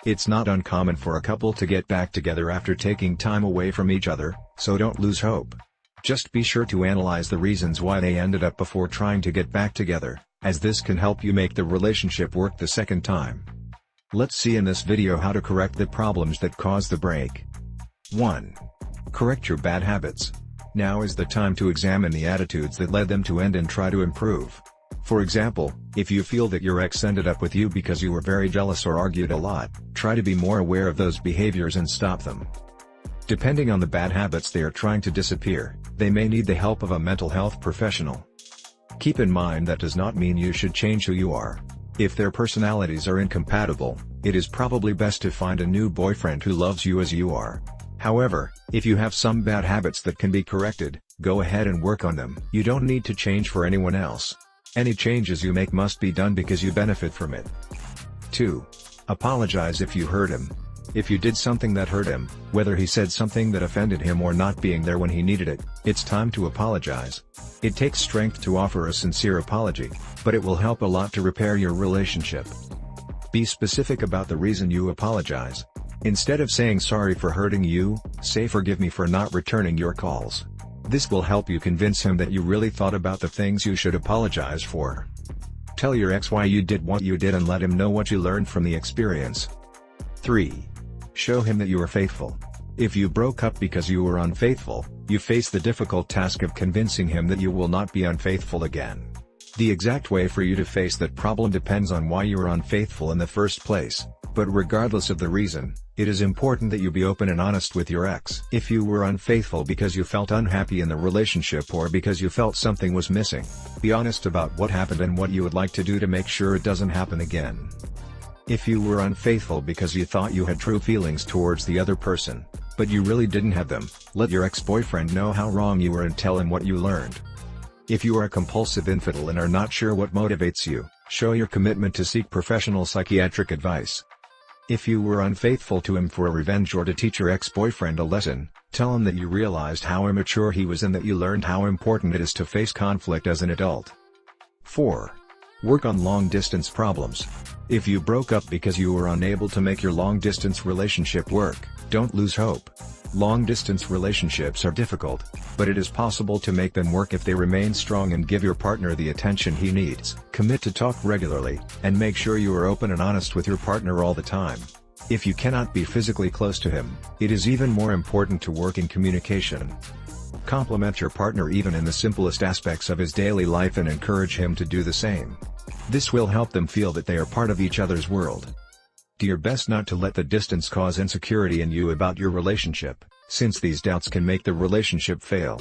It's not uncommon for a couple to get back together after taking time away from each other, so don't lose hope. Just be sure to analyze the reasons why they ended up before trying to get back together, as this can help you make the relationship work the second time. Let's see in this video how to correct the problems that caused the break. 1. Correct your bad habits. Now is the time to examine the attitudes that led them to end and try to improve. For example, if you feel that your ex ended up with you because you were very jealous or argued a lot, try to be more aware of those behaviors and stop them. Depending on the bad habits they are trying to disappear, they may need the help of a mental health professional. Keep in mind that does not mean you should change who you are. If their personalities are incompatible, it is probably best to find a new boyfriend who loves you as you are. However, if you have some bad habits that can be corrected, go ahead and work on them. You don't need to change for anyone else. Any changes you make must be done because you benefit from it. 2. Apologize if you hurt him. If you did something that hurt him, whether he said something that offended him or not being there when he needed it, it's time to apologize. It takes strength to offer a sincere apology, but it will help a lot to repair your relationship. Be specific about the reason you apologize. Instead of saying sorry for hurting you, say forgive me for not returning your calls. This will help you convince him that you really thought about the things you should apologize for. Tell your ex why you did what you did and let him know what you learned from the experience. 3. Show him that you are faithful. If you broke up because you were unfaithful, you face the difficult task of convincing him that you will not be unfaithful again. The exact way for you to face that problem depends on why you were unfaithful in the first place, but regardless of the reason, it is important that you be open and honest with your ex. If you were unfaithful because you felt unhappy in the relationship or because you felt something was missing, be honest about what happened and what you would like to do to make sure it doesn't happen again. If you were unfaithful because you thought you had true feelings towards the other person, but you really didn't have them, let your ex-boyfriend know how wrong you were and tell him what you learned. If you are a compulsive infidel and are not sure what motivates you, show your commitment to seek professional psychiatric advice. If you were unfaithful to him for revenge or to teach your ex-boyfriend a lesson, tell him that you realized how immature he was and that you learned how important it is to face conflict as an adult. 4. Work on long-distance problems. If you broke up because you were unable to make your long-distance relationship work, don't lose hope. Long-distance relationships are difficult, but it is possible to make them work if they remain strong and give your partner the attention he needs. Commit to talk regularly, and make sure you are open and honest with your partner all the time. If you cannot be physically close to him, it is even more important to work in communication. Compliment your partner even in the simplest aspects of his daily life and encourage him to do the same. This will help them feel that they are part of each other's world. Do your best not to let the distance cause insecurity in you about your relationship, since these doubts can make the relationship fail.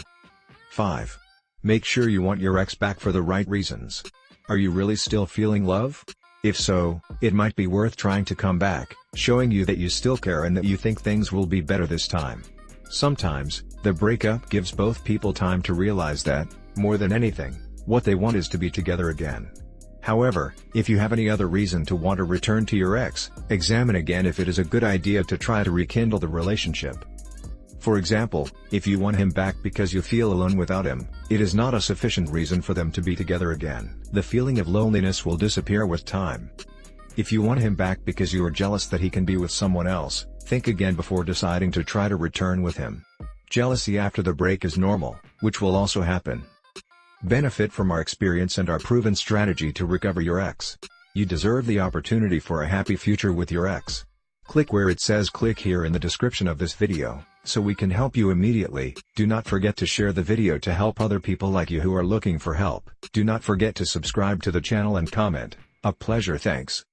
5. Make sure you want your ex back for the right reasons. Are you really still feeling love? If so, it might be worth trying to come back, showing you that you still care and that you think things will be better this time. Sometimes, the breakup gives both people time to realize that, more than anything, what they want is to be together again. However, if you have any other reason to want to return to your ex, examine again if it is a good idea to try to rekindle the relationship. For example, if you want him back because you feel alone without him, it is not a sufficient reason for them to be together again. The feeling of loneliness will disappear with time. If you want him back because you are jealous that he can be with someone else, think again before deciding to try to return with him. Jealousy after the break is normal, which will also happen. Benefit from our experience and our proven strategy to recover your ex. You deserve the opportunity for a happy future with your ex. Click where it says click here in the description of this video, so we can help you immediately. Do not forget to share the video to help other people like you who are looking for help. Do not forget to subscribe to the channel and comment. A pleasure. Thanks.